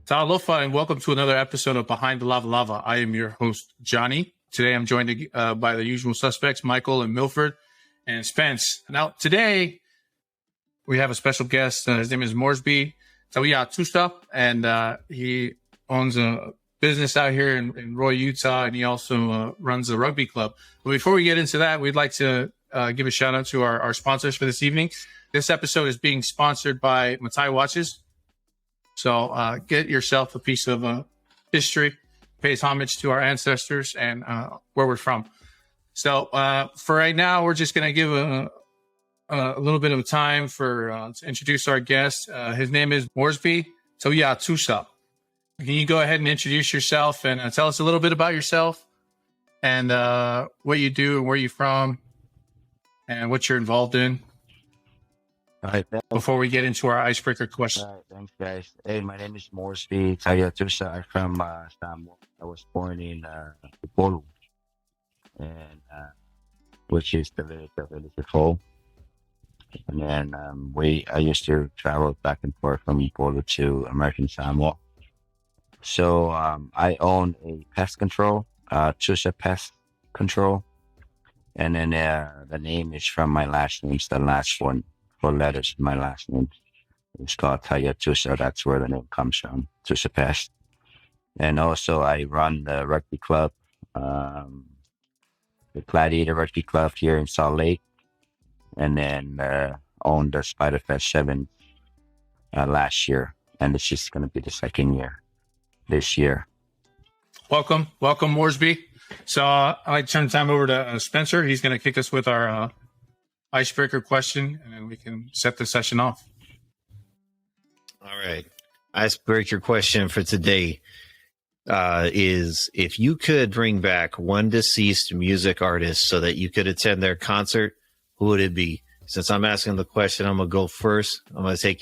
Tauiautusa, and welcome to another episode of Behind the Lavalava. I am your host, Johnny. Today I'm joined by the usual suspects, Michael and Milford and Spence. Now, today we have a special guest. His name is Moresby Tauiautusa, and he owns a business out here in Roy, Utah, and he also runs a rugby club. But before we get into that, we'd like to give a shout out to our sponsors for this evening. This episode is being sponsored by Matai Watches. So get yourself a piece of history, pays homage to our ancestors and where we're from. So for right now, we're just going to give a little bit of time to introduce our guest. His name is Moresby Tauiautusa. Can you go ahead and introduce yourself and tell us a little bit about yourself and what you do and where you're from and what you're involved in? All right, before we get into our icebreaker question. All right, thanks, guys. Hey, my name is Moresby Tauiautusa. I'm from Samoa. I was born in Upolu, and which is the village of Upolu. And then I used to travel back and forth from Upolu to American Samoa. So I own a pest control, Tusa Pest Control, and then the name is from my last name. It's the last one. 4 letters in my last name. It's called Tauiautusa. That's where the name comes from, Tusa Pest. And also I run the rugby club, the Gladiator Rugby Club here in Salt Lake. And then owned the Spider Fest 7 last year. And it's just going to be the second year this year. Welcome, Moresby. So I'd like to turn the time over to Spencer. He's going to kick us with our icebreaker question, and then we can set the session off. All right. Icebreaker question for today is, if you could bring back one deceased music artist so that you could attend their concert, who would it be? Since I'm asking the question, I'm going to go first. I'm going to take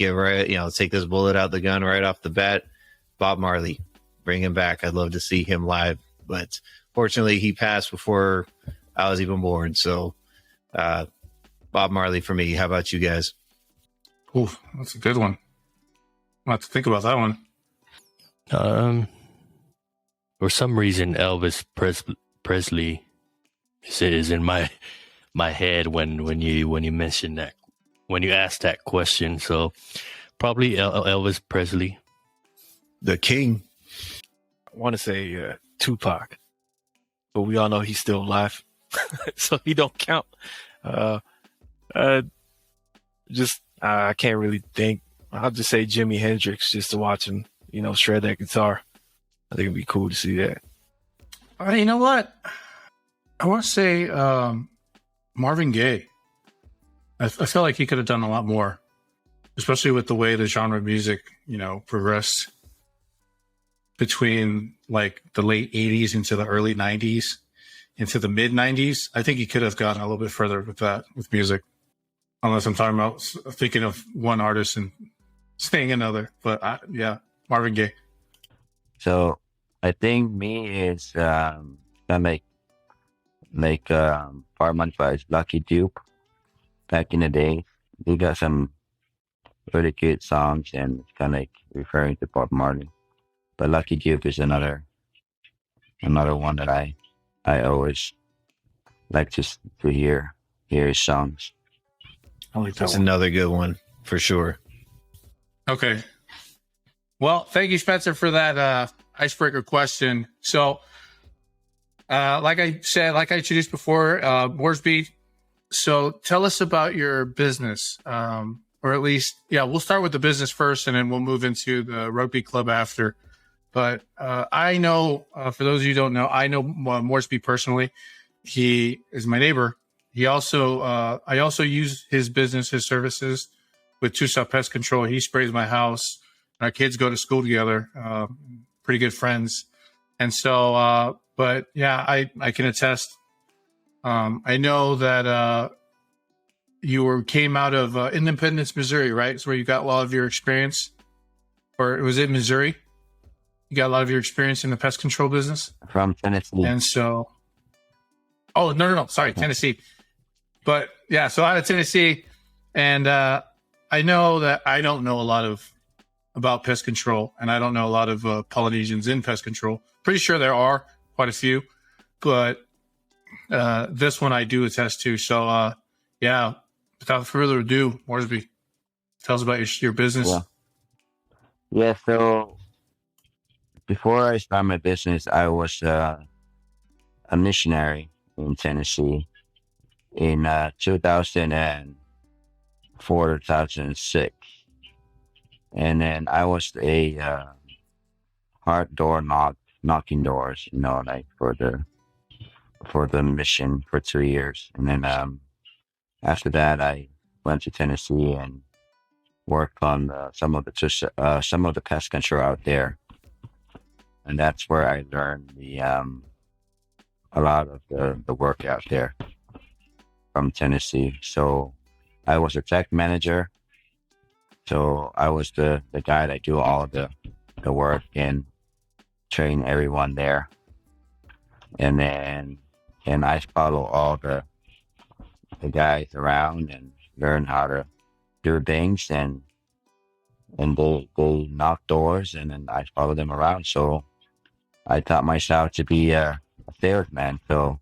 this bullet out the gun right off the bat. Bob Marley. Bring him back. I'd love to see him live, but fortunately he passed before I was even born. So, Bob Marley for me. How about you guys? Ooh, that's a good one. I'll have to think about that one. For some reason, Elvis Presley is in my head when you mentioned that, when you asked that question. So probably Elvis Presley, the king. I want to say Tupac, but we all know he's still alive, so he don't count. I can't really think. I'll just say Jimi Hendrix, just to watch him, shred that guitar. I think it'd be cool to see that. You know what? I want to say Marvin Gaye. I feel like he could have done a lot more, especially with the way the genre of music, progressed between like the late 80s into the early 90s, into the mid 90s. I think he could have gotten a little bit further with music. Unless I'm talking about thinking of one artist and saying another. But Marvin Gaye. So I think me is like Farman Five's Lucky Dupe. Back in the day, we got some really good songs, and it's kind of like referring to Bob Marley. But Lucky Dupe is another one that I always like to hear his songs. That's another good one for sure. Okay. Well, thank you, Spencer, for that icebreaker question. So, like I introduced before, Moresby, so tell us about your business, or at least, we'll start with the business first, and then we'll move into the rugby club after. But I know, for those of you who don't know, I know Moresby personally. He is my neighbor. He also, I also use his services with Tusa Pest Control. He sprays my house. Our kids go to school together, pretty good friends. And so, but yeah, I can attest. I know that you came out of Independence, Missouri, right? It's where you got a lot of your experience. Or was it Missouri? You got a lot of your experience in the pest control business? From Tennessee. And so, no. Sorry, Tennessee. But yeah, so out of Tennessee. And I know that I don't know a lot of about pest control, and I don't know a lot of Polynesians in pest control. Pretty sure there are quite a few, but this one I do attest to. So, yeah, without further ado, Moresby, tell us about your business. Yeah. So before I started my business, I was a missionary in Tennessee in 2004, 2006. And then I was a hard door knocking doors, like for the mission for 2 years. And then after that, I went to Tennessee and worked on some of the pest control out there. And that's where I learned a lot of the work out there from Tennessee. So I was a tech manager. So I was the guy that do all the work and train everyone there. And I follow all the guys around and learn how to do things, and they knock doors, and then I follow them around. So I taught myself to be a salesman. So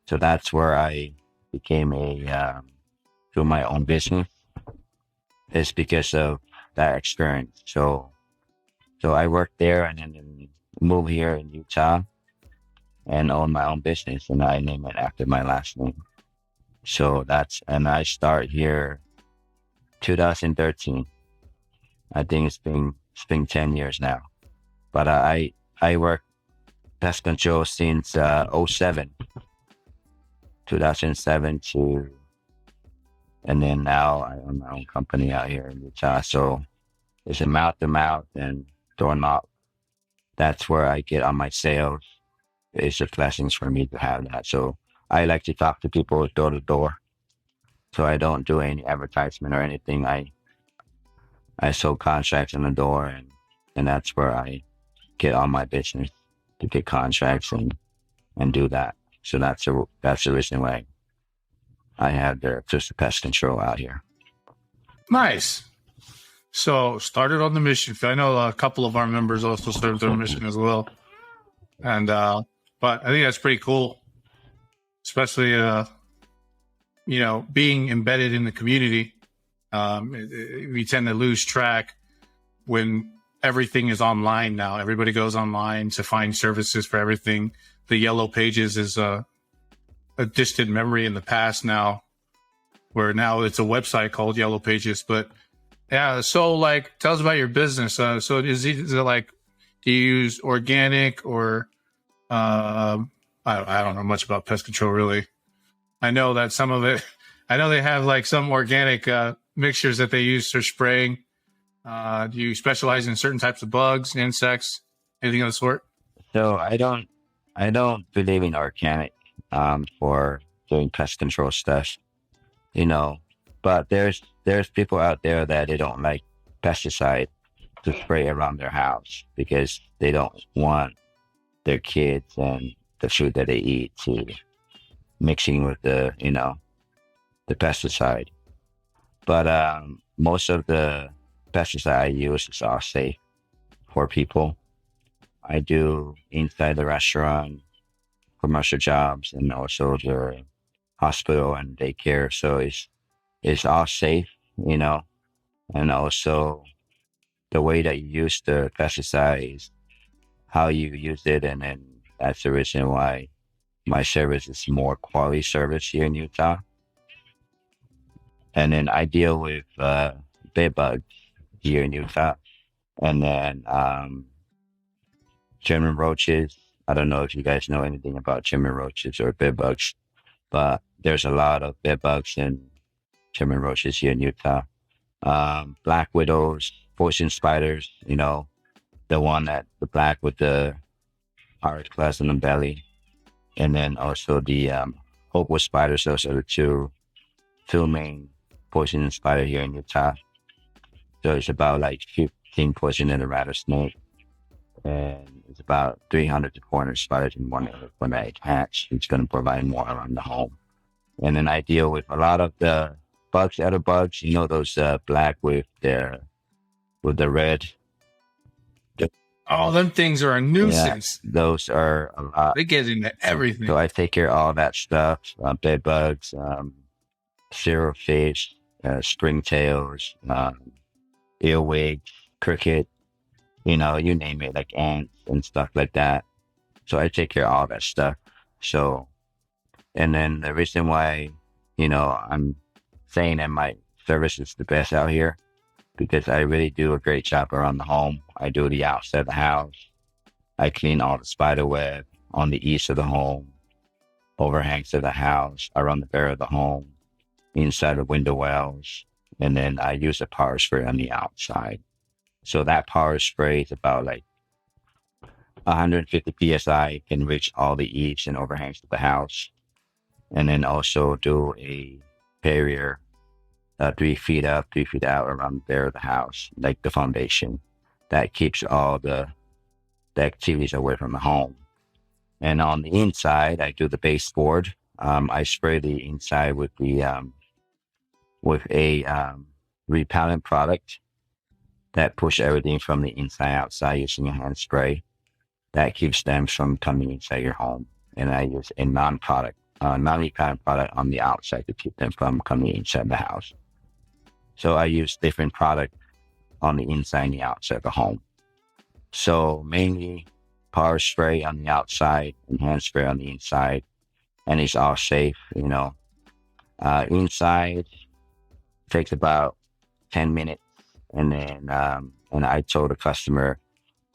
that's where I became do my own business. It's because of that experience. So I worked there and then moved here in Utah and own my own business, and I name it after my last name. So I start here 2013. I think it's been 10 years now. But I work pest control since 2007 to, and then now I own my own company out here in Utah. So it's a mouth to mouth and door knock. That's where I get on my sales. It's a blessing for me to have that. So I like to talk to people door to door. So I don't do any advertisement or anything. I sold contracts on the door, and that's where I get on my business to get contracts and do that. So that's the reason why I have the Tusa Pest Control out here. Nice. So started on the mission. I know a couple of our members also served their mission as well. And but I think that's pretty cool, especially being embedded in the community. We tend to lose track when everything is online now. Everybody goes online to find services for everything. The Yellow Pages is a distant memory in the past now, where now it's a website called Yellow Pages. But yeah, so tell us about your business. So is it like, do you use organic or I don't know much about pest control really. I know that some of it, I know they have some organic mixtures that they use for spraying. Do you specialize in certain types of bugs, insects, anything of the sort? So I don't believe in organic for doing pest control stuff, but there's people out there that they don't like pesticide to spray around their house because they don't want their kids and the food that they eat to mixing with the pesticide. But most of the pesticide I use is all safe for people. I do inside the restaurant, commercial jobs, and also the hospital and daycare. So it's all safe, and also the way that you use the pesticide is how you use it, and then that's the reason why my service is more quality service here in Utah. And then I deal with bed bugs here in Utah, and then German roaches. I don't know if you guys know anything about German roaches or bed bugs, but there's a lot of bed bugs and German roaches here in Utah. Black widows, poison spiders, the black with the orange class on the belly, and then also the hopewell spiders. Those are the two main poison spider here in Utah. So it's about 15 poison in a rattlesnake, and it's about 300 to 400 spiders in one area. When they hatch, it's going to provide more around the home. And then I deal with a lot of the bugs, other bugs, those black with their with the red. Oh, them things are a nuisance. Yeah, those are a lot. They get into everything. So I take care of all that stuff, bed bugs, zerofish, springtails, earwigs, cricket, you name it, like ants and stuff like that. So I take care of all that stuff. So, and then the reason why, I'm saying that my service is the best out here, because I really do a great job around the home. I do the outside of the house. I clean all the spider web on the east of the home, overhangs of the house, around the rear of the home, inside the window wells, and then I use a power spray on the outside. So that power spray is about like 150 psi, can reach all the eaves and overhangs of the house. And then also do a barrier 3 feet up, 3 feet out around the rear of the house, like the foundation. That keeps all the activities away from the home. And on the inside, I do the baseboard. I spray the inside with a repellent product that push everything from the inside outside using a hand spray. That keeps them from coming inside your home. And I use a non-repellent product on the outside to keep them from coming inside the house. So I use different product on the inside and the outside of the home. So mainly power spray on the outside and hand spray on the inside, and it's all safe, Inside takes about 10 minutes, and then and I told the customer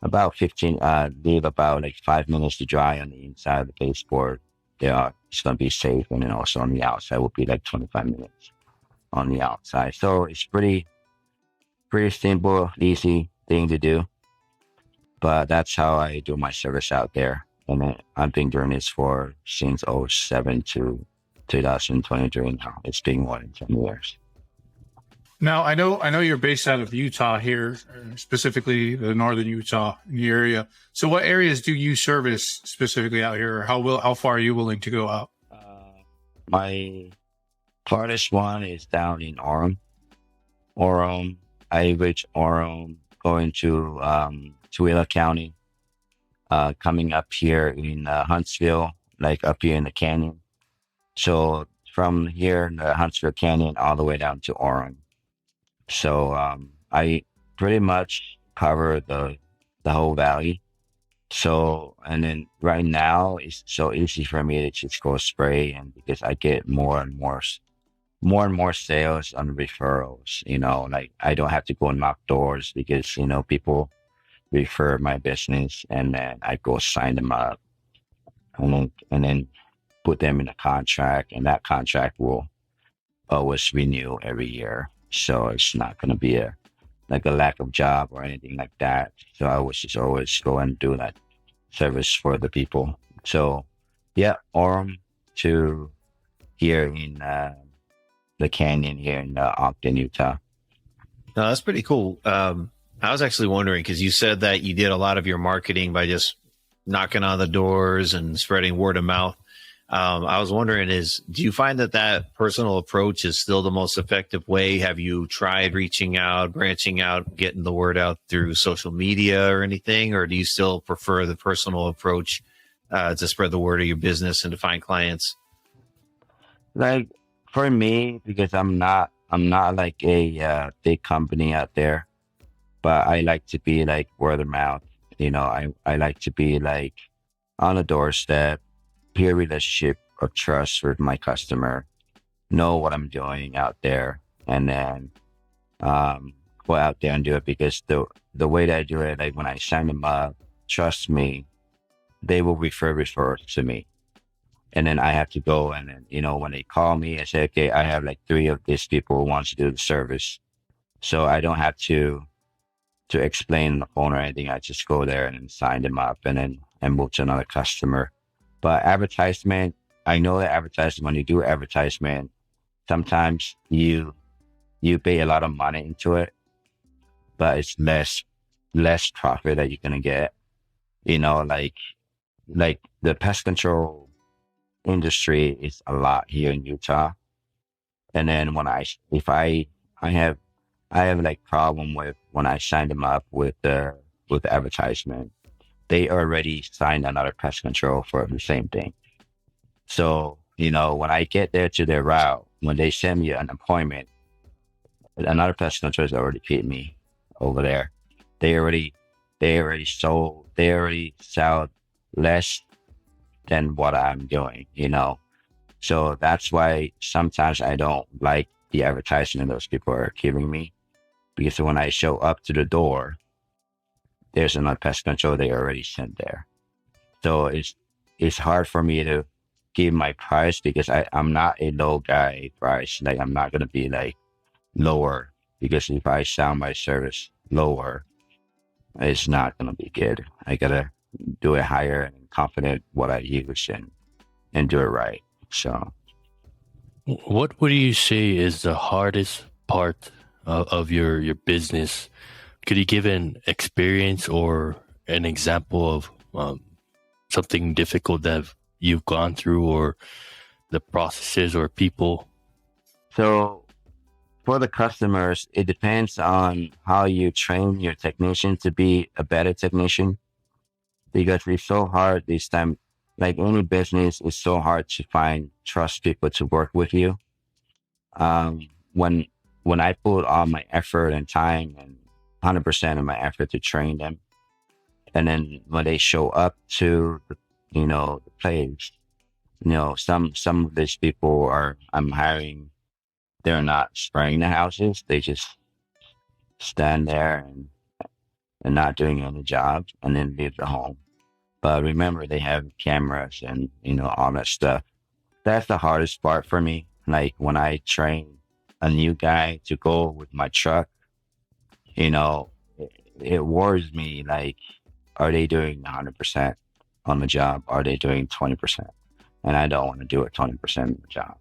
about 15, leave about like 5 minutes to dry on the inside of the baseboard. It's gonna be safe, and then also on the outside will be like 25 minutes on the outside. So it's pretty simple, easy thing to do. But that's how I do my service out there. And I've been doing this since 2007 to 2023 now. It's been more than 10 years. Now, I know you're based out of Utah here, specifically the northern Utah area. So what areas do you service specifically out here? Or how far are you willing to go out? My farthest one is down in Orem. I reach Orem going to Tooele County, coming up here in Huntsville, like up here in the canyon. So from here in the Huntsville Canyon all the way down to Orem. So I pretty much cover the whole valley. So, and then right now it's so easy for me to just go spray, and because I get more and more sales on referrals, like I don't have to go and knock doors, because, people refer my business, and then I go sign them up, and then put them in a contract, and that contract will always renew every year. So it's not going to be a lack of job or anything like that. So I was just always go and do that service for the people. So yeah, Orem to here in the canyon here in Ogden, Utah. No, that's pretty cool. I was actually wondering, because you said that you did a lot of your marketing by just knocking on the doors and spreading word of mouth. I was wondering, do you find that personal approach is still the most effective way? Have you tried reaching out, branching out, getting the word out through social media or anything? Or do you still prefer the personal approach to spread the word of your business and to find clients? Like for me, because I'm not like a big company out there, but I like to be like word of mouth. I like to be like on the doorstep, peer relationship of trust with my customer, know what I'm doing out there, and then go out there and do it, because the way that I do it, like when I sign them up, trust me, they will refer to me. And then I have to go, and then, when they call me, I say, okay, I have like 3 of these people who want to do the service. So I don't have to explain on the phone or anything. I just go there and sign them up, and move to another customer. But advertisement, I know that advertisement, when you do advertisement, sometimes you pay a lot of money into it, but it's less profit that you're gonna get. Like the pest control industry is a lot here in Utah. And then if I have I have like problem with when I sign them up with the advertisement. They already signed another pest control for the same thing. So, when I get there to their route, when they send me an appointment, another pest control has already paid me over there. They already they already sell less than what I'm doing. So that's why sometimes I don't like the advertisement those people are giving me, because when I show up to the door, there's another pest control they already sent there. So it's hard for me to give my price because I'm not a low guy price. Like I'm not gonna be like lower, because if I sell my service lower, it's not gonna be good. I gotta do it higher and confident what I use and do it right. So What would you say is the hardest part of your business? Could you give an experience or an example of something difficult that you've gone through, or the processes or people? so for the customers, it depends on how you train your technician to be a better technician, because it's so hard this time. Like any business, it's so hard to find trust people to work with you. Um, when when I put all my effort and time and 100% of my effort to train them, and then when they show up to the place, some of these people I'm hiring, they're not spraying the houses. They just stand there and not doing any job and then leave the home. But remember, they have cameras and all that stuff. That's the hardest part for me. Like when I train a new guy to go with my truck, it worries me. Like, are they doing 100% on the job? Are they doing 20%? And I don't want to do it 20% of the job.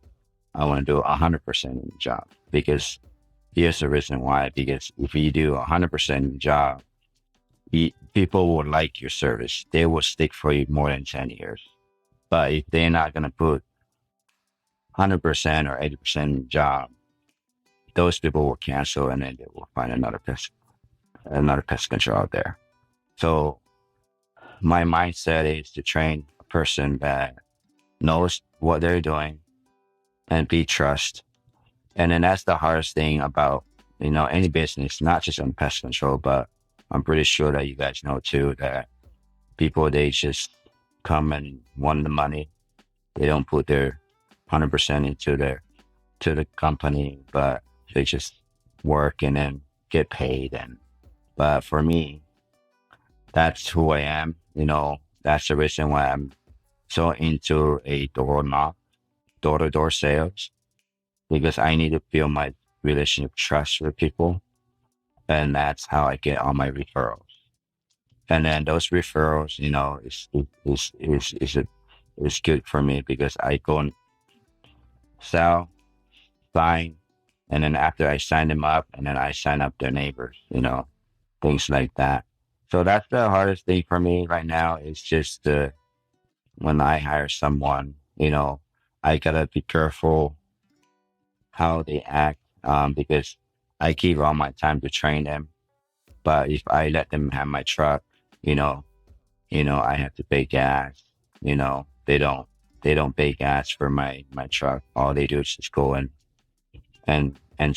I want to do 100% of the job, because here's the reason why. Because if you do 100% of the job, people will like your service. They will stick for you more than 10 years. But if they're not going to put 100% or 80% in the job, those people will cancel, and then they will find another pest control out there. So my mindset is to train a person that knows what they're doing and be trust. And then that's the hardest thing about, any business, not just on pest control, but I'm pretty sure that you guys know too, that people, they just come and want the money. They don't put their 100% to the company, but they just work and then get paid. But for me, that's who I am. That's the reason why I'm so into a door-to-door sales, because I need to build my relationship trust with people, and that's how I get all my referrals. And then those referrals, is good for me, because I go and sell, sign, and then after I sign them up, and then I sign up their neighbors, things like that. So that's the hardest thing for me right now, is just when I hire someone, I gotta be careful how they act, because I give all my time to train them. But if I let them have my truck, I have to pay gas. They don't pay gas for my truck. All they do is just go and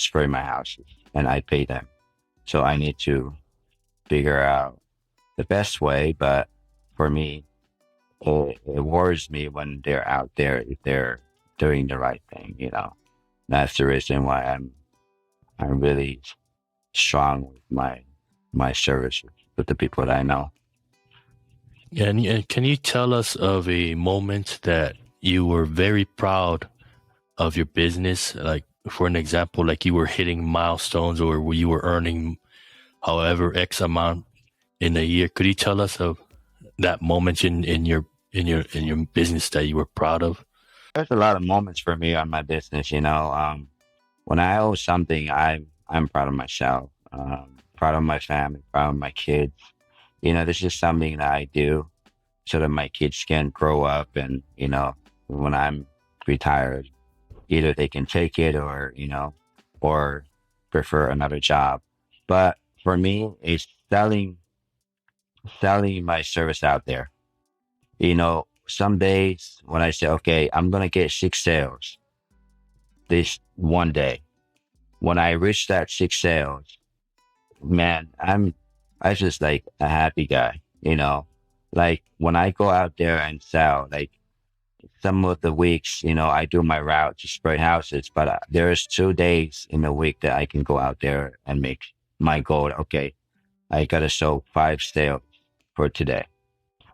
spray my houses, and I pay them. So I need to figure out the best way. But for me, it worries me when they're out there, if they're doing the right thing. That's the reason why I'm really strong with my service with the people that I know. Yeah, and can you tell us of a moment that you were very proud of your business? Like, for an example, like you were hitting milestones, or you were earning however X amount in a year. Could you tell us of that moment in your business that you were proud of? There's a lot of moments for me on my business. When I owe something, I'm proud of myself, proud of my family, proud of my kids. This is something that I do so that my kids can grow up, and when I'm retired, either they can take it, or prefer another job. But for me, it's selling my service out there. Some days when I say, okay, I'm gonna get 6 sales this one day. When I reach that 6 sales, man, I just like a happy guy. Like when I go out there and sell, like some of the weeks, I do my route to spray houses, but there's 2 days in a week that I can go out there and make my goal. Okay, I gotta show 5 sales for today.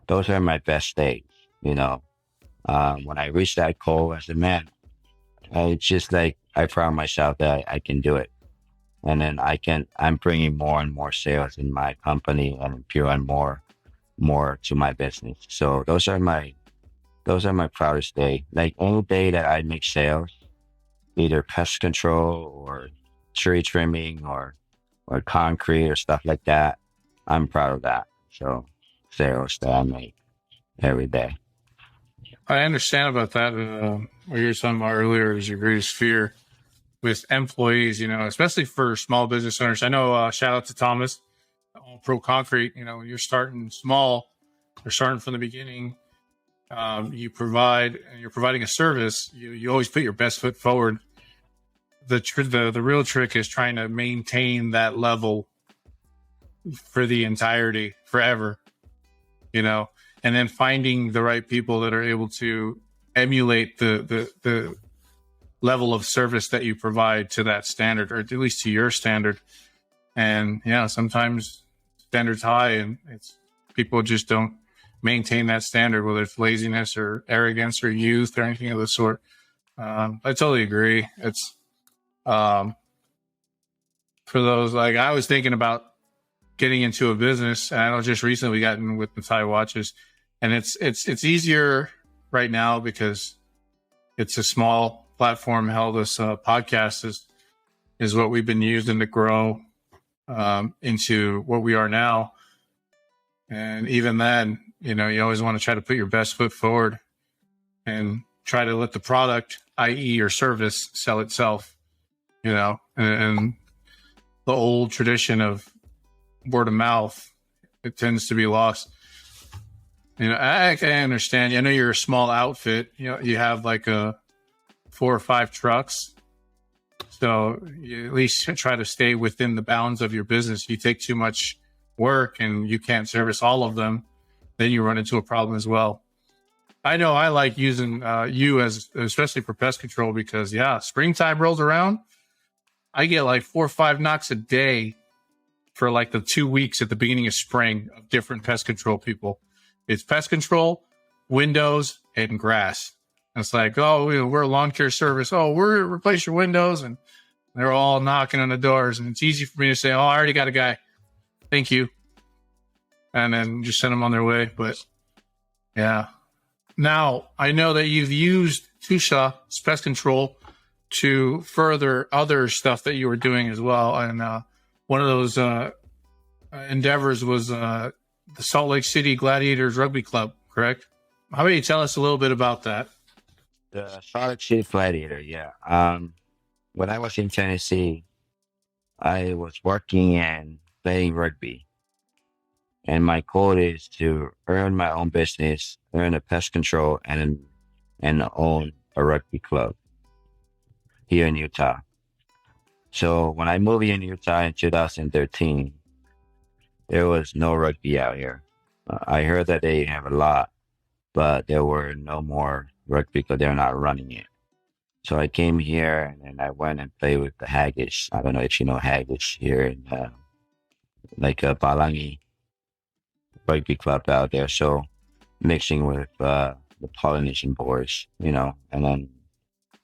Those are my best days, you know. When I reach that goal, I said, man, it's just like I proud myself that I can do it. And then I'm bringing more and more sales in my company and and more to my business. So those are my proudest day. Like any day that I make sales, either pest control or tree trimming or concrete or stuff like that, I'm proud of that. So sales that I make every day. I understand about that. What you were talking about earlier is your greatest fear with employees, especially for small business owners. I know, shout out to Thomas, Pro Concrete, when you're starting small, you're starting from the beginning, you're providing a service, you always put your best foot forward. The real trick is trying to maintain that level for the entirety, forever, and then finding the right people that are able to emulate the level of service that you provide to that standard, or at least to your standard. And sometimes standards high and people just don't maintain that standard, whether it's laziness or arrogance or youth or anything of the sort. I totally agree. It's for those, like, I was thinking about getting into a business, and I know just recently we got in with the Tauiautusa, and it's easier right now because it's a small platform. Hell, this podcast is what we've been using to grow into what we are now. And even then, you always want to try to put your best foot forward and try to let the product, i.e. your service, sell itself, and the old tradition of word of mouth, it tends to be lost. I understand. I know you're a small outfit. You have like 4 or 5 trucks. So you at least try to stay within the bounds of your business. You take too much work and you can't service all of them, then you run into a problem as well. I know I like using you especially for pest control because, springtime rolls around. I get like 4 or 5 knocks a day for like the 2 weeks at the beginning of spring of different pest control people. It's pest control, windows, and grass. And it's like, we're a lawn care service. We're replace your windows. And they're all knocking on the doors. And it's easy for me to say, I already got a guy. Thank you. And then just send them on their way. But yeah. Now, I know that you've used Tusa Pest Control to further other stuff that you were doing as well. And one of those endeavors was the Salt Lake City Gladiators Rugby Club, correct? How about you tell us a little bit about that? The Salt Lake City Gladiator, yeah. When I was in Tennessee, I was working and playing rugby. And my goal is to earn my own business, earn a pest control, and own a rugby club here in Utah. So when I moved in Utah in 2013, there was no rugby out here. I heard that they have a lot, but there were no more rugby because they're not running it. So I came here and then I went and played with the Haggis. I don't know if you know Haggis here in Palangi rugby club out there. So mixing with the Polynesian boys, and then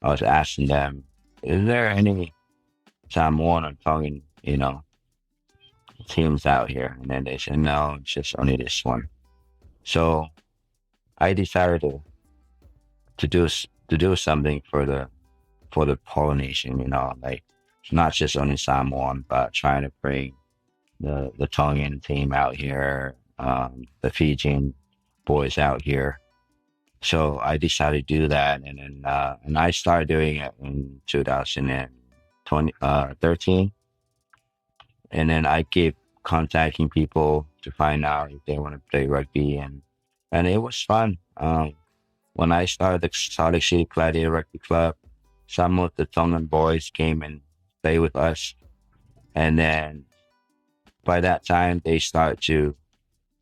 I was asking them, is there any Samoan or Tongan, teams out here? And then they said, no, it's just only this one. So I decided to do something for the Polynesian, it's not just only Samoan, but trying to bring the Tongan team out here, the Fijian boys out here. So I decided to do that, and then I started doing it in 2013. and then I keep contacting people to find out if they want to play rugby, and it was fun. When I started the Salt Lake City Gladiator Rugby Club, some of the Tongan boys came and played with us, and then by that time they started to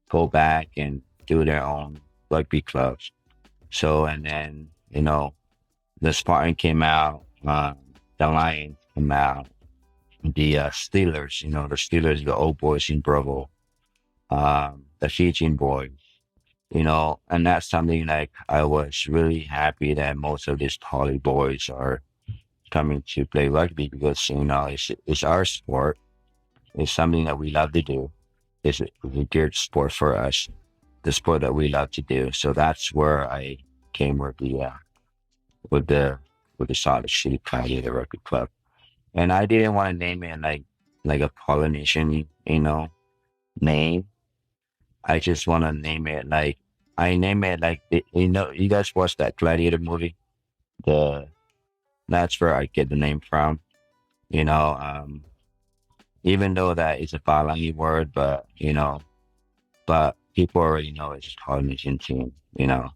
go back and do their own rugby clubs. So, and then, the Spartan came out, the Lions came out, the Steelers, the Steelers, the old boys in Provo, the Fijian boys, and that's something like I was really happy that most of these poly boys are coming to play rugby because, it's our sport. It's something that we love to do. It's a good sport for us, the sport that we love to do. So that's where I came with the Salt Lake City Gladiator Rugby Club. And I didn't want to name it like a Polynesian, name. I just want to name it you guys watched that Gladiator movie? That's where I get the name from. Even though that is a Palangi word, but people already know it's Polynesian team, and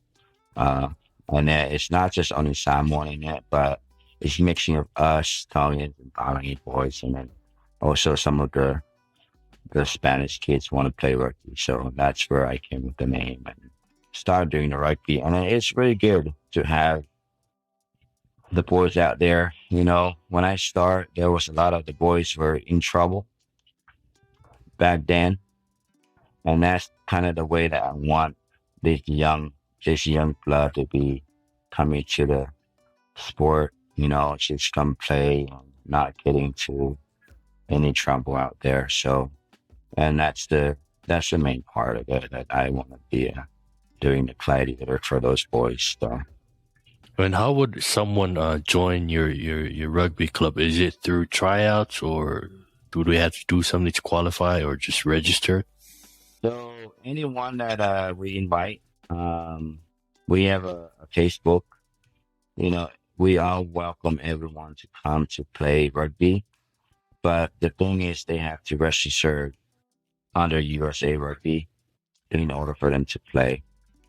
it's not just only Samoan in it, but it's mixing of us, Tongan and Palangi boys, and then also some of the Spanish kids want to play rugby. So that's where I came with the name and started doing the rugby. And it's really good to have the boys out there. When I started, there was a lot of the boys were in trouble back then. And that's kind of the way that I want this young blood to be coming to the sport, just come play and not getting into any trouble out there. So, and that's the main part of it, that I want to be doing the Gladiator for those boys. So. And how would someone join your rugby club? Is it through tryouts, or do they have to do something to qualify, or just register? So anyone that we invite, we have a Facebook. We all welcome everyone to come to play rugby. But the thing is, they have to register under USA Rugby in order for them to play.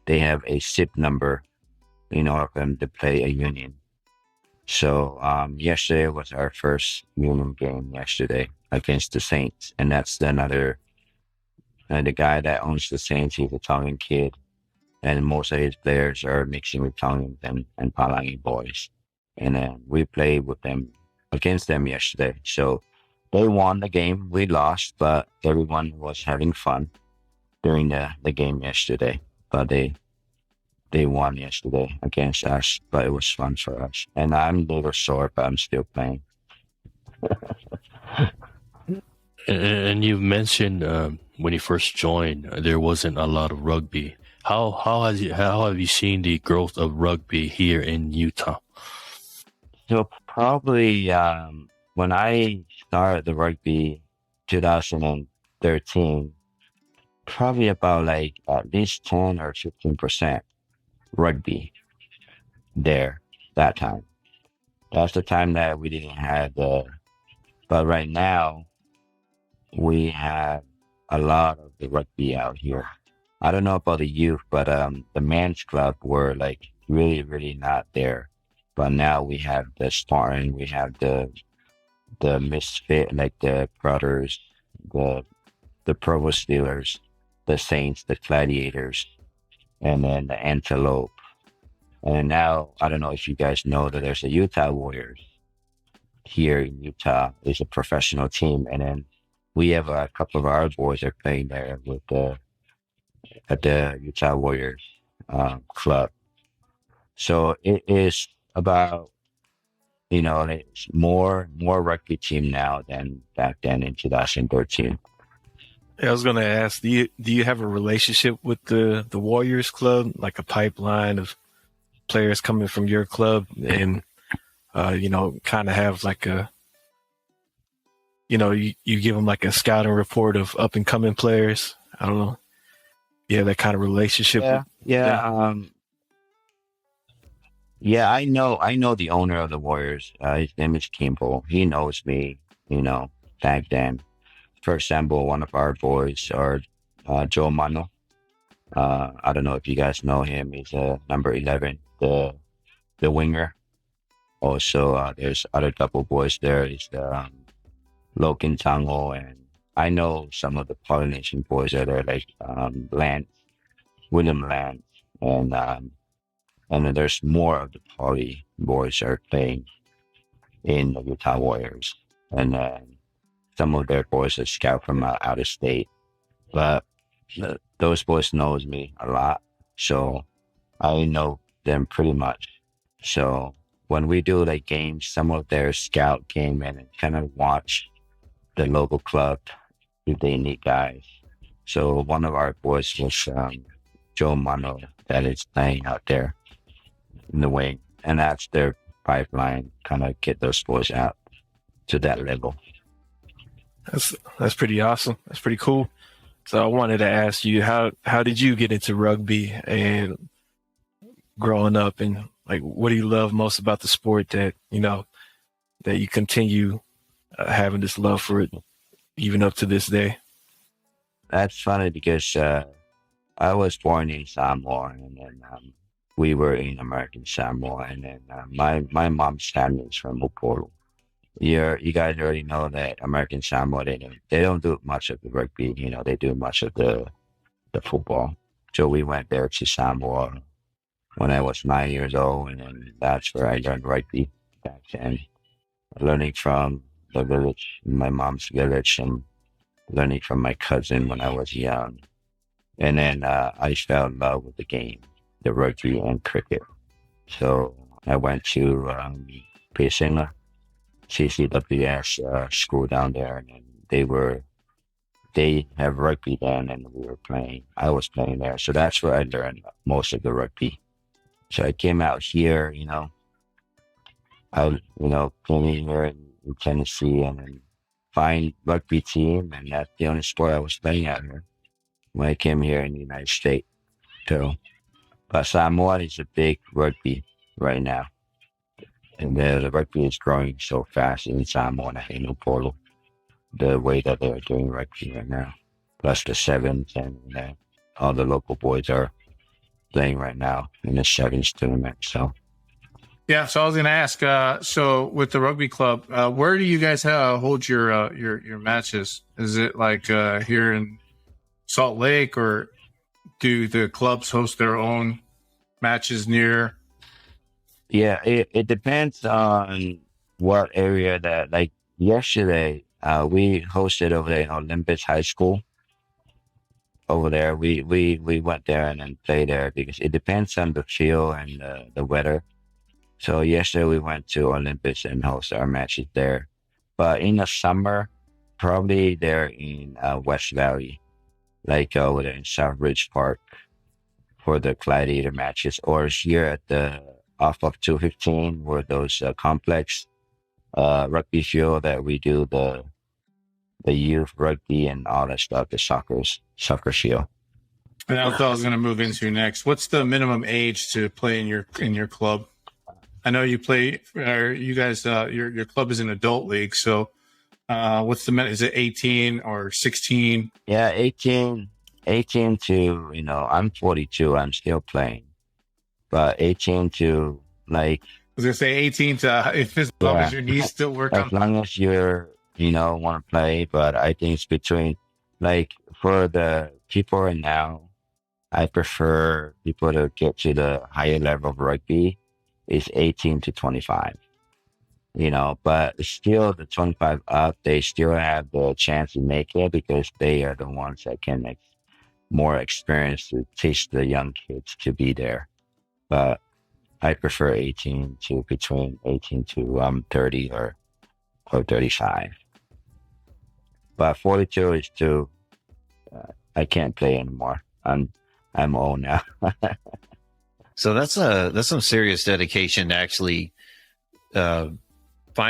They have a SIP number in order for them to play a union. So yesterday was our first union game yesterday against the Saints. And that's the guy that owns the Saints. He's a Tongan kid. And most of his players are mixing with Tongans and Palangi boys. And then we played with them against them yesterday. So they won the game. We lost, but everyone was having fun during the game yesterday. But they won yesterday against us, but it was fun for us. And I'm a little sore, but I'm still playing. And you've mentioned when you first joined, there wasn't a lot of rugby. How have you seen the growth of rugby here in Utah? So probably when I started the rugby 2013, probably about at least 10 or 15% rugby there that time. That's the time that we didn't have but right now we have a lot of the rugby out here. I don't know about the youth, but the men's club were really, really not there. But now we have the Spartan, we have the Misfit, the Brothers, the Provo Steelers, the Saints, the Gladiators, and then the Antelope. And now, I don't know if you guys know that there's a Utah Warriors here in Utah. It's a professional team. And then we have a couple of our boys are playing there at the Utah Warriors club. So it is about, it's more rugby team now than back then in 2013. I was going to ask, do you have a relationship with the Warriors club, like a pipeline of players coming from your club, and kind of have you give them a scouting report of up and coming players? I don't know. You have that kind of relationship? Yeah, I know the owner of the Warriors. His name is Kimball. He knows me, back then for example, one of our boys are Joe Mano. I don't know if you guys know him. He's number 11, the winger. Also, there's other couple boys there. It's Logan Tango, and I know some of the Polynesian boys are there, like William Lance, and then there's more of the Poly boys are playing in the Utah Warriors, and some of their boys are scout from out of state, but those boys knows me a lot, so I know them pretty much. So when we do like games, some of their scout came in and kind of watch the local club if they need guys. So one of our boys was Joe Mano that is playing out there in the wing, and that's their pipeline, kind of get those boys out to that level. That's pretty awesome. That's pretty cool. So I wanted to ask you, how did you get into rugby and growing up, and like, what do you love most about the sport that you continue having this love for it even up to this day? That's funny because I was born in Samoa, and then we were in American Samoa, and then my mom's family is from Upolu. You guys already know that American Samoa, they don't do much of the rugby. They do much of the football. So we went there to Samoa when I was 9 years old, and then that's where I learned rugby back then. Learning from the village, my mom's village, and learning from my cousin when I was young. And then I fell in love with the game, the rugby and cricket. So I went to Piscina, CCWS school down there, and they have rugby then, and I was playing there. So that's where I learned most of the rugby. So I came out here, I came in here in Tennessee and then find rugby team, and that's the only sport I was playing out here when I came here in the United States. So, but Samoa is a big rugby right now, and the rugby is growing so fast in Samoa and in Upolu, the way that they're doing rugby right now. Plus the sevens, and all the local boys are playing right now in the sevens tournament. So Yeah, so I was going to ask. So with the rugby club, where do you guys hold your matches? Is it like here in Salt Lake, or do the clubs host their own matches near? Yeah, it depends on what area that. Like yesterday, we hosted over there in Olympus High School. Over there, we went there and then played there because it depends on the field and the weather. So yesterday we went to Olympus and hosted our matches there. But in the summer, probably they're in West Valley, like over there in South Ridge Park for the Gladiator matches, or here at the off of 215 where those complex rugby field that we do the youth rugby and all that stuff, the soccer field. And that's what I was going to move into next. What's the minimum age to play in your club? I know you play, or you guys, your club is an adult league. So, what's the is it 18 or 16? Yeah, 18 to, I'm 42. I'm still playing, but 18 to like. I was gonna say 18 to if as long as your knees still work. As long as you're, want to play, but I think it's between, like, for the people right now, I prefer people to get to the higher level of rugby. Is 18 to 25, but still the 25 up, they still have the chance to make it because they are the ones that can more experience to teach the young kids to be there. But I prefer between 18 to 30 or 35. But 42 is too, I can't play anymore. I'm old now. So that's some serious dedication to actually find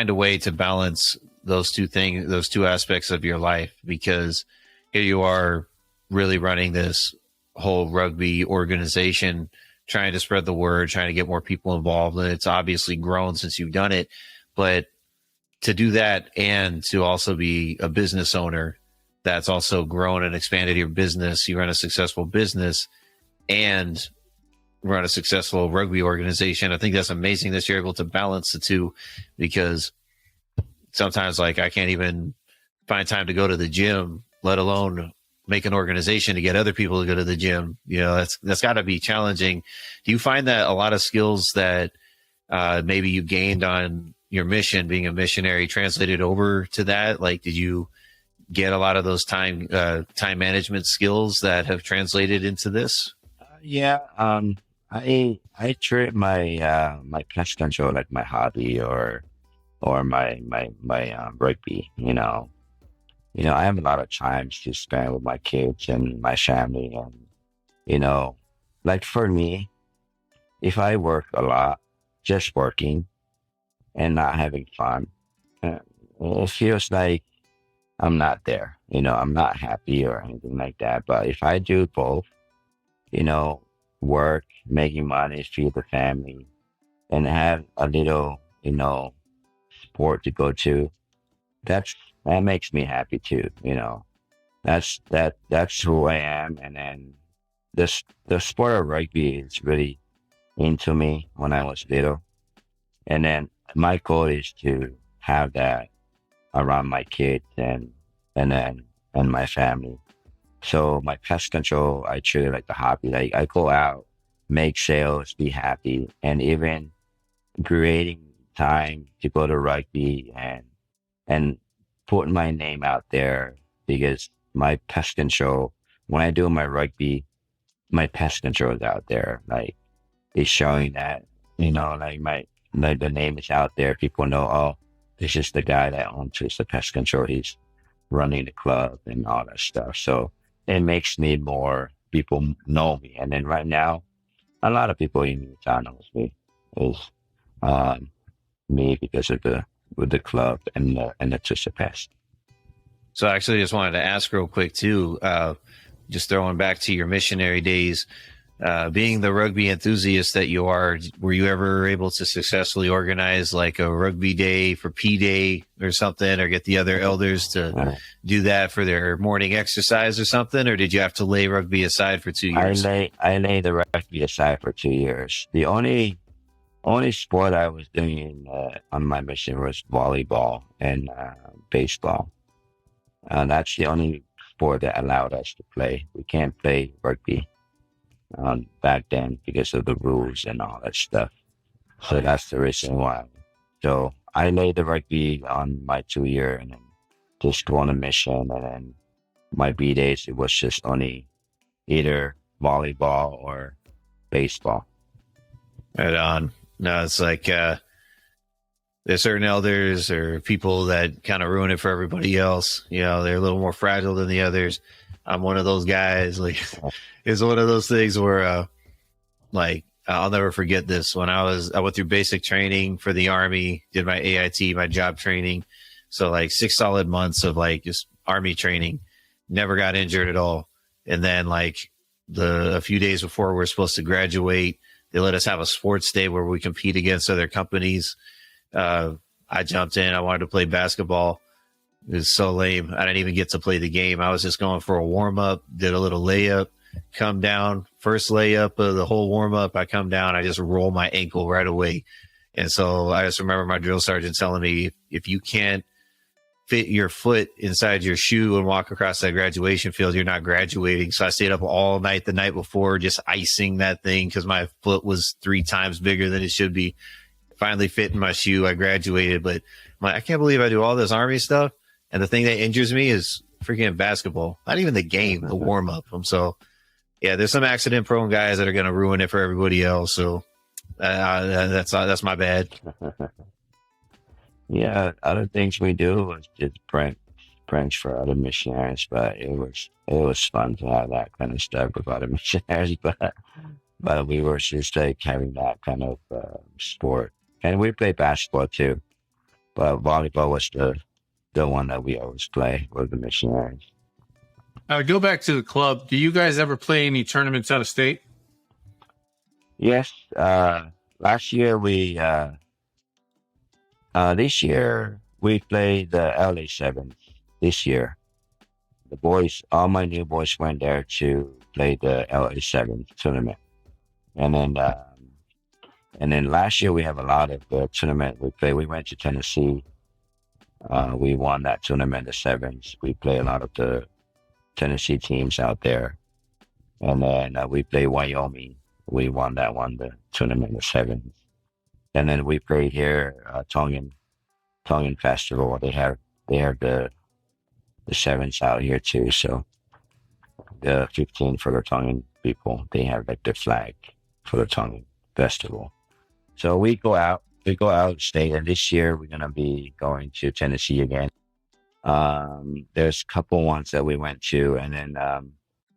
a way to balance those two aspects of your life, because here you are really running this whole rugby organization, trying to spread the word, trying to get more people involved, and it's obviously grown since you've done it. But to do that and to also be a business owner that's also grown and expanded your business. You run a successful business and run a successful rugby organization. I think that's amazing that you're able to balance the two, because sometimes like I can't even find time to go to the gym, let alone make an organization to get other people to go to the gym. You know, that's got to be challenging. Do you find that a lot of skills that maybe you gained on your mission, being a missionary, translated over to that? Like, did you get a lot of those time management skills that have translated into this? Yeah. I treat my my pest control like my hobby or my rugby. I have a lot of time to spend with my kids and my family, and like for me, if I work a lot, just working and not having fun, it feels like I'm not there. I'm not happy or anything like that. But if I do both, work, making money, feed the family, and have a little, sport to go to, that makes me happy too. That's who I am. And then the sport of rugby is really into me when I was little. And then my goal is to have that around my kids and my family. So my pest control, I treat it like a hobby. Like I go out, make sales, be happy, and even creating time to go to rugby and put my name out there, because my pest control, when I do my rugby, my pest control is out there. Like it's showing that, like the name is out there. People know, oh, this is the guy that owns Tusa Pest Control. He's running the club and all that stuff. So it makes me more people know me. And then right now, a lot of people in town knows me is me because of the club and the Tusa Pest. So I actually just wanted to ask real quick too, just throwing back to your missionary days, being the rugby enthusiast that you are, were you ever able to successfully organize like a rugby day for P Day or something, or get the other elders to do that for their morning exercise or something? Or did you have to lay rugby aside for 2 years? I lay the rugby aside for 2 years. The only sport I was doing on my mission was volleyball and baseball. That's the only sport that allowed us to play. We can't play rugby back then because of the rules and all that stuff. So that's the reason why. So I laid the rugby on my 2 year and then just go on a mission. And then my B days, it was just only either volleyball or baseball. Right on. No, it's like there's certain elders or people that kind of ruin it for everybody else. They're a little more fragile than the others. I'm one of those guys. Like, it's one of those things where, like, I'll never forget this. When I went through basic training for the Army, did my AIT, my job training. So like 6 solid months of like just Army training, never got injured at all. And then like a few days before we're supposed to graduate, they let us have a sports day where we compete against other companies. I jumped in. I wanted to play basketball. It was so lame. I didn't even get to play the game. I was just going for a warm up, did a little layup, come down. First layup of the whole warm up, I come down. I just roll my ankle right away. And so I just remember my drill sergeant telling me, if you can't fit your foot inside your shoe and walk across that graduation field, you're not graduating. So I stayed up all night the night before, just icing that thing because my foot was 3 times bigger than it should be. Finally fit in my shoe. I graduated, but I'm like, I can't believe I do all this Army stuff. And the thing that injures me is freaking basketball. Not even the game, the warm up. So, yeah, there's some accident prone guys that are going to ruin it for everybody else. So that's my bad. Yeah, other things we do was just pranks for other missionaries, but it was fun to have that kind of stuff with other missionaries. But we were just like having that kind of sport, and we play basketball too. But volleyball was the one that we always play with the missionaries. Go back to the club. Do you guys ever play any tournaments out of state? Yes. Last year this year we played the LA Sevens. This year, the boys, all my new boys went there to play the LA Sevens tournament. And then last year we have a lot of the tournament we played. We went to Tennessee. We won that tournament, the sevens. We play a lot of the Tennessee teams out there. And then we played Wyoming. We won that one, the tournament, the sevens. And then we played here, Tongan Festival. They have the sevens out here too. So the 15 for the Tongan people, they have like the flag for the Tongan Festival. So we go out state, and this year we're gonna be going to Tennessee again. There's a couple ones that we went to, and then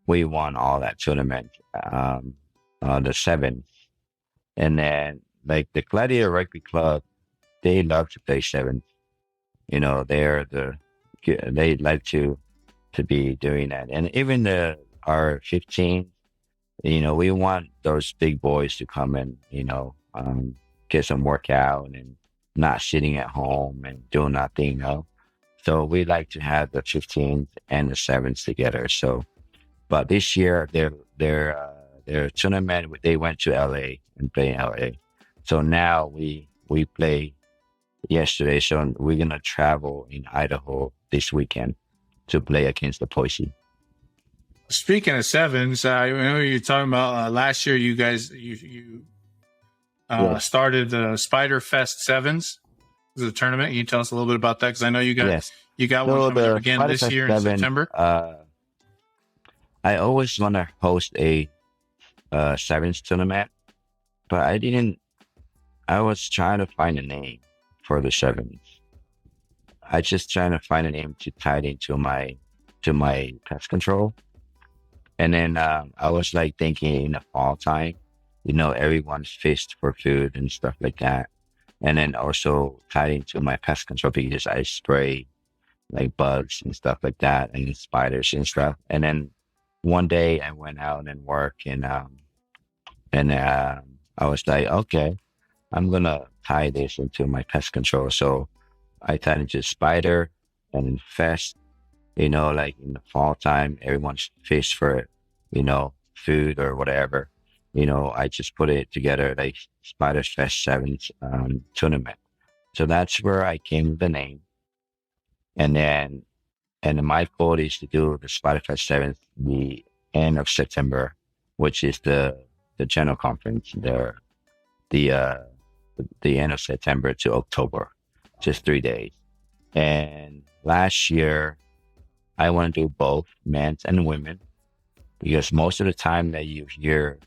we won all that tournament, the sevens. And then like the Gladiator Rugby Club, they love to play sevens. You know, they like to be doing that. And even our 15, you know, we want those big boys to come and, you know, get some workout and not sitting at home and doing nothing, you know. So we like to have the 15s and the sevens together. So, but this year their tournament, they went to LA and play in LA. So now we play yesterday. So we're gonna travel in Idaho this weekend to play against the Boise. Speaking of sevens, I know you're talking about last year. You guys, you started the Spider Fest Sevens. This is a tournament. Can you tell us a little bit about that? Because I know you got one coming up again this year in September. I always want to host a sevens tournament, but I was trying to find a name for the sevens. I just trying to find a name to tie it into my pest control. And then I was like thinking in the fall time, you know, everyone's fished for food and stuff like that. And then also tied into my pest control because I spray like bugs and stuff like that and spiders and stuff. And then one day I went out and worked and I was like, okay, I'm going to tie this into my pest control. So I tied into spider and infest. You know, like in the fall time, everyone's fish for, you know, food or whatever. You know, I just put it together like Spider Fest Sevens tournament. So that's where I came with the name. And my goal is to do the Spider Fest Sevens the end of September, which is the general conference, the end of September to October, just 3 days. And last year, I want to do both men's and women because most of the time that you hear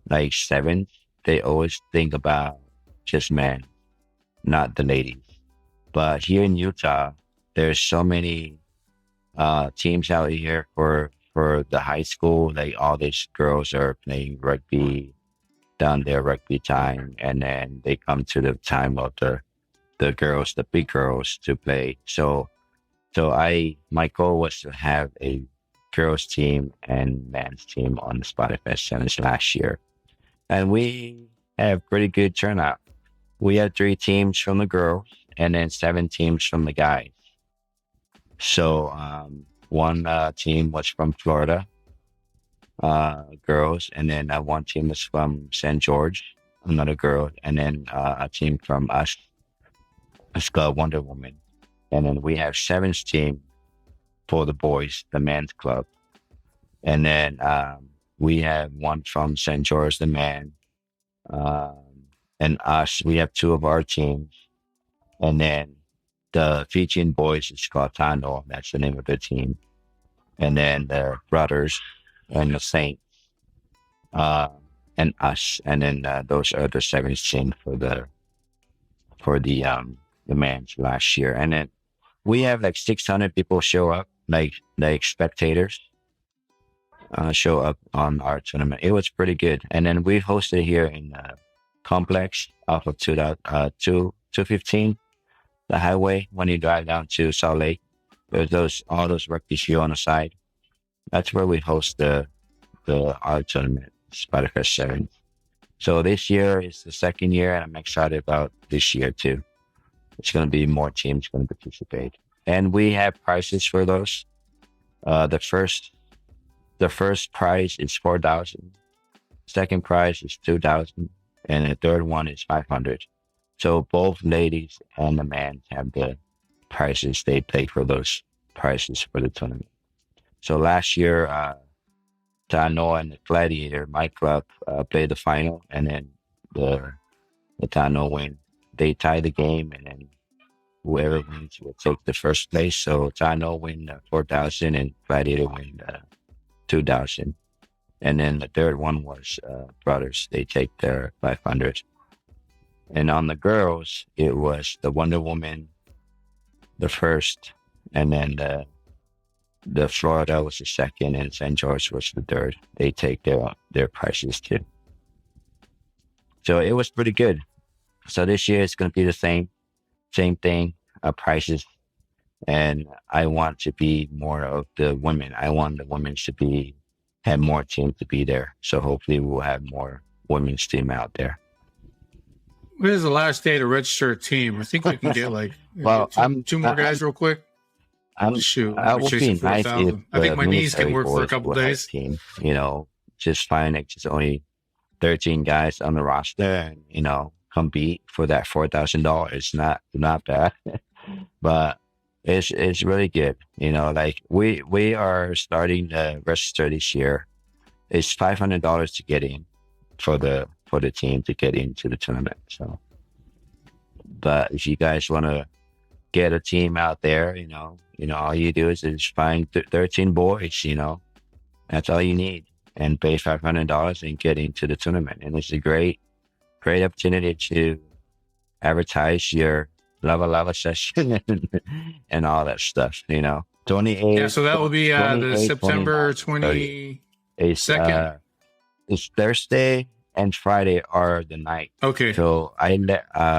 like sevens, they always think about just men, not the ladies. But here in Utah, there's so many teams out here for the high school. Like all these girls are playing rugby down their rugby time, and then they come to the time of the girls, the big girls, to play. So my goal was to have a girls team and men's team on the Spotify Sevens last year. And we have pretty good turnout. We had 3 teams from the girls and then 7 teams from the guys. So one team was from Florida, girls, and then one team was from St. George, another girl, and then a team from us. It's called Wonder Woman. And then we have 7 team for the boys, the men's club. And then we have one from St. George, the man. And us, we have 2 of our teams. And then the Fijian boys is called Tano. That's the name of the team. And then the brothers and the Saints. And us. And then those are the 7 teams for the men's last year. And then we have like 600 people show up, like spectators show up on our tournament. It was pretty good. And then we hosted here in complex off of 215, the highway, when you drive down to Salt Lake. There's all those rugby fields on the side. That's where we host our tournament, Spiderfest Sevens. So this year is the 2nd year, and I'm excited about this year too. It's going to be more teams going to participate. And we have prizes for those. The first prize is 4,000. Second prize is 2,000, and the third one is 500. So both ladies and the men have the prizes. They pay for those prizes for the tournament. So last year, Tano and the Gladiator, my club, played the final, and then the Tano win. They tie the game, and then whoever wins will take the first place. So Tano win 4,000 and Gladiator win 2,000. And then the third one was brothers. They take their 500. And on the girls, it was the Wonder Woman, the first, and then the Florida was the second, and St. George was the third. They take their prizes too. So it was pretty good. So this year it's going to be the same thing, prices. And I want to be more of the women. I want the women to have more teams to be there. So hopefully we'll have more women's team out there. When is the last day to register a team? I think we can get like Well, two more guys real quick. Shoot, I would be nice if I think my knees can military work for a boys couple would have days. Team, just find like just only 13 guys on the roster, and compete for that $4,000. It's not bad, but it's really good. Like we are starting to register this year. It's $500 to get in for the team to get into the tournament. So, but if you guys want to get a team out there, all you do is just find 13 boys, that's all you need, and pay $500 and get into the tournament. And it's a great opportunity to advertise your Lava session and all that stuff, 28. Yeah, so that will be the 28, September 29, 22nd. It's Thursday and Friday are the night. Okay. So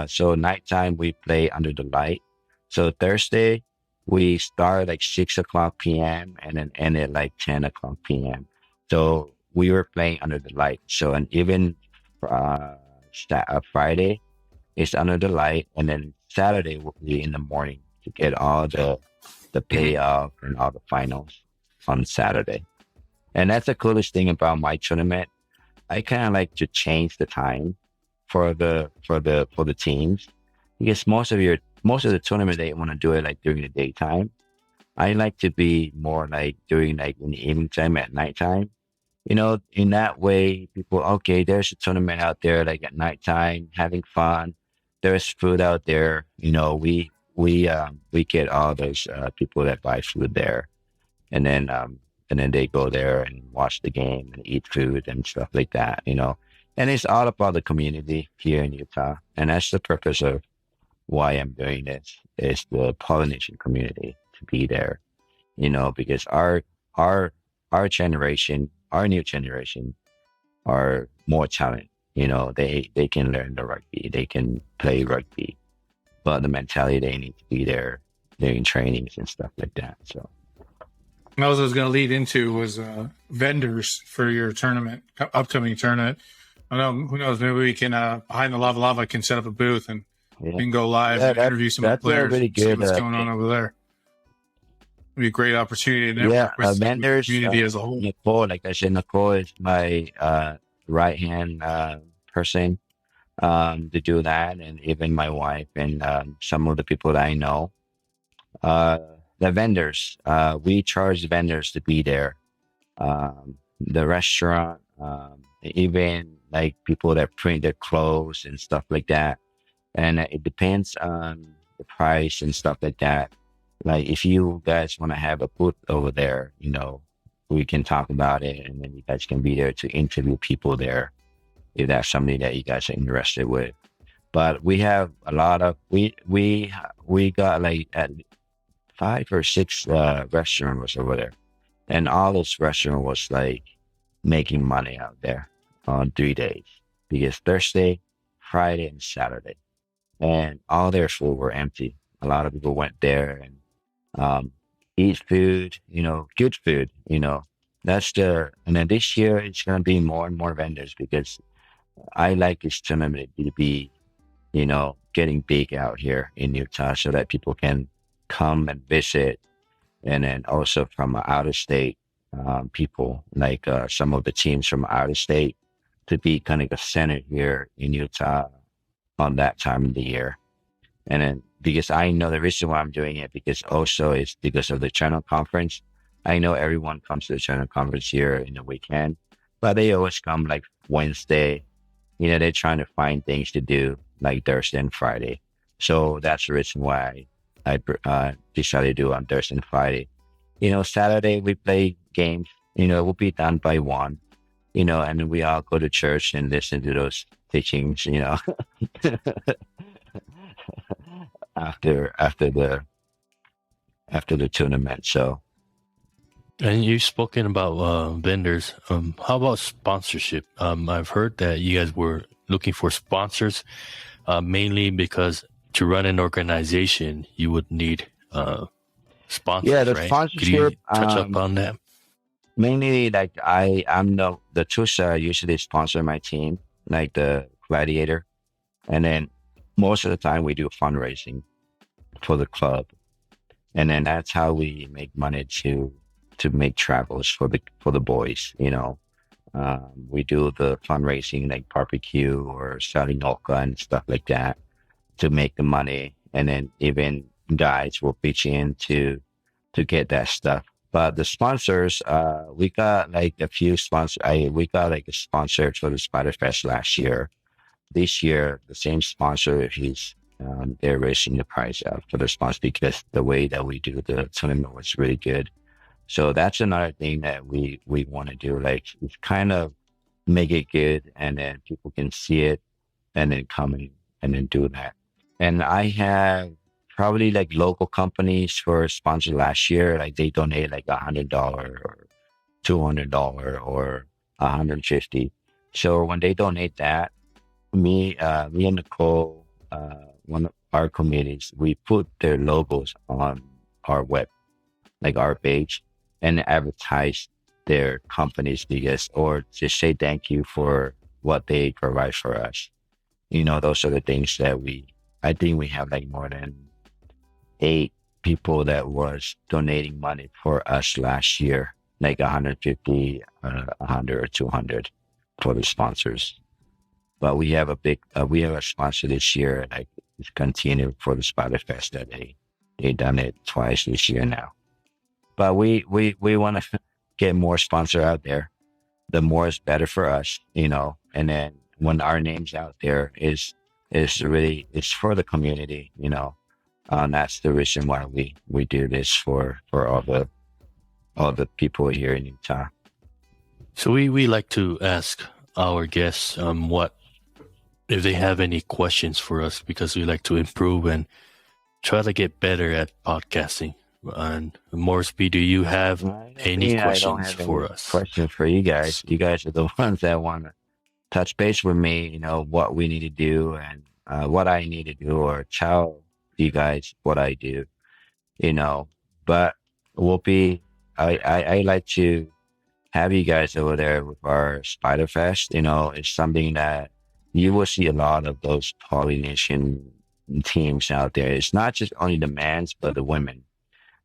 so nighttime we play under the light. So Thursday we start like 6:00 p.m. and then end at like 10:00 p.m. So we were playing under the light. So and even Friday is under the light, and then Saturday will be in the morning to get all the payoff and all the finals on Saturday. And that's the coolest thing about my tournament. I kind of like to change the time for the teams, because most of the tournament they want to do it like during the daytime. I like to be more like doing like in the evening time at nighttime. In that way, people, okay, there's a tournament out there like at nighttime, having fun. There's food out there. We get all those people that buy food there, and then they go there and watch the game and eat food and stuff like that. And it's all about the community here in Utah, and that's the purpose of why I'm doing this. Is the Polynesian community to be there, because our generation, our new generation, are more talent. They can learn the rugby, they can play rugby, but the mentality they need to be there doing trainings and stuff like that. So That was what I was going to lead into was vendors for your tournament, upcoming tournament. I know, who knows, maybe we can, Behind the Lavalava can set up a booth and we can go live and interview some of the players, really see good, what's going on over there. It'd be a great opportunity to network with vendors, the community as a whole. Nicole, like I said, Nicole is my right-hand person to do that, and even my wife and some of the people that I know. The vendors, we charge vendors to be there. The restaurant, even like people that print their clothes and stuff like that. And it depends on the price and stuff like that. Like if you guys want to have a booth over there, we can talk about it, and then you guys can be there to interview people there if that's something that you guys are interested with. But we have a lot of we got like at 5 or 6 restaurants over there, and all those restaurants was like making money out there on 3 days, because Thursday, Friday, and Saturday, and all their food were empty. A lot of people went there and eat food, good food, and then this year it's going to be more and more vendors, because I like this tournament to be, getting big out here in Utah, so that people can come and visit and then also from out of state people, like some of the teams from out of state, to be kind of a center here in Utah on that time of the year. And then because I know the reason why I'm doing it, because also it's because of the Channel Conference. I know everyone comes to the Channel Conference here in the weekend, but they always come like Wednesday. They're trying to find things to do like Thursday and Friday. So that's the reason why I decided to do on Thursday and Friday. Saturday we play games, we'll be done by 1, and then we all go to church and listen to those teachings, after the tournament. So. And you've spoken about vendors. How about sponsorship? I've heard that you guys were looking for sponsors, mainly because to run an organization, you would need sponsors. Yeah, the right? sponsorship. Could you touch up on that? Mainly, like I'm the Tusa usually sponsor my team, like the Gladiator, and then most of the time we do fundraising for the club, and then that's how we make money to make travels for the boys. We do the fundraising like barbecue or selling Oka and stuff like that to make the money, and then even guys will pitch in to get that stuff. But the sponsors, we got like a few sponsors. We got like a sponsor for the Spider Fest last year. This year, the same sponsor, they're raising the price out for the sponsor because the way that we do the tournament was really good. So that's another thing that we want to do. Like, it's kind of make it good, and then people can see it, and then come in and then do that. And I have probably like local companies for sponsor last year. Like they donate like $100 or $200 or $150. So when they donate that, me and Nicole, one of our committees, we put their logos on our web, like our page, and advertise their companies or just say thank you for what they provide for us. Those are the things that I think we have like more than 8 people that was donating money for us last year, like 150, 100 or 200 for the sponsors. But we have a sponsor this year, like it's continued for the Spider Fest that they done it twice this year now. But we want to get more sponsor out there. The more is better for us, and then when our name's out there is really, it's for the community, that's the reason why we do this for all the people here in Utah. So we like to ask our guests what if they have any questions for us, because we like to improve and try to get better at podcasting. And Moresby, do you have any questions for us? Questions for you guys. You guys are the ones that want to touch base with me, what we need to do and what I need to do, or tell you guys what I do, but I like to have you guys over there with our Spider Fest. It's something that you will see a lot of those Polynesian teams out there. It's not just only the men's, but the women.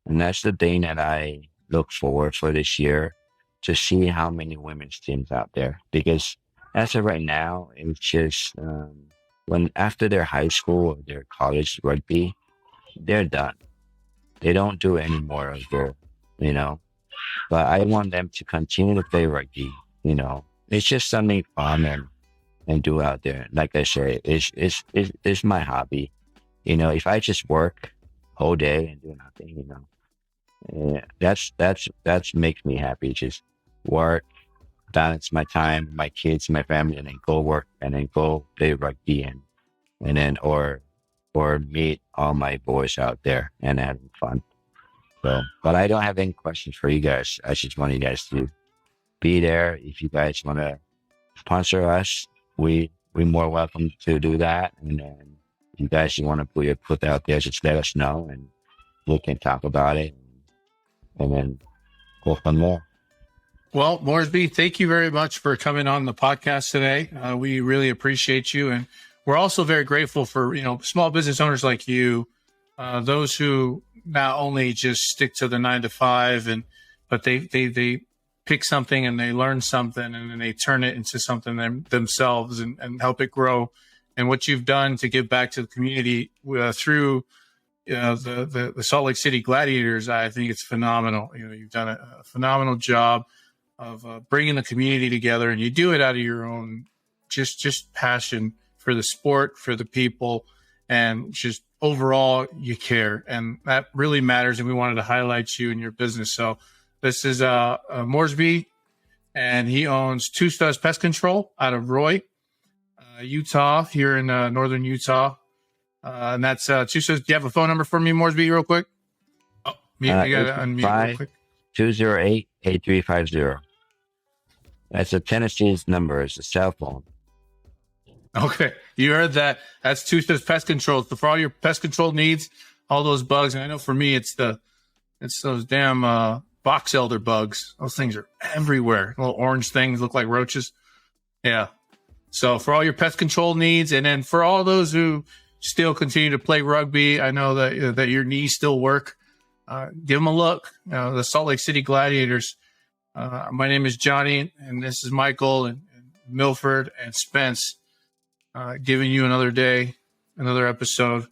And that's the thing that I look forward for this year, to see how many women's teams out there. Because as of right now, it's just when after their high school or their college rugby, they're done. They don't do any more of their, But I want them to continue to play rugby. It's just something fun and do out there. Like I say, it's my hobby. If I just work whole day and do nothing, that's makes me happy. Just work, balance my time, my kids, my family, and then go work and then go play rugby and then or meet all my boys out there and having fun. So, but I don't have any questions for you guys. I just want you guys to be there. If you guys want to sponsor us, we're more welcome to do that. And then if you guys want to put out there, just let us know and we can talk about it and then go from there. Well, Moresby, thank you very much for coming on the podcast today. We really appreciate you. And we're also very grateful for, small business owners like you, those who not only just stick to the 9 to 5, but they pick something and they learn something and then they turn it into something themselves and help it grow. And what you've done to give back to the community through the Salt Lake City Gladiators, I think it's phenomenal. You've done a phenomenal job of bringing the community together, and you do it out of your own just passion for the sport, for the people, and just overall you care, and that really matters. And we wanted to highlight you and your business. So this is Moresby, and he owns Tusa Pest Control out of Roy, Utah, here in northern Utah. And that's Tusa. Do you have a phone number for me, Moresby, real quick? Oh, you got to unmute real quick. 208-8350. That's a Tennessee's number. It's a cell phone. Okay, you heard that. That's Tusa's Pest Control. So for all your pest control needs, all those bugs, and I know for me it's those damn box elder bugs. Those things are everywhere. Little orange things look like roaches. Yeah. So for all your pest control needs, and then for all those who still continue to play rugby, I know that your knees still work. Give them a look. The Salt Lake City Gladiators. My name is Johnny, and this is Michael and Milford and Spence, giving you another day, another episode.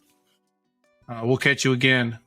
We'll catch you again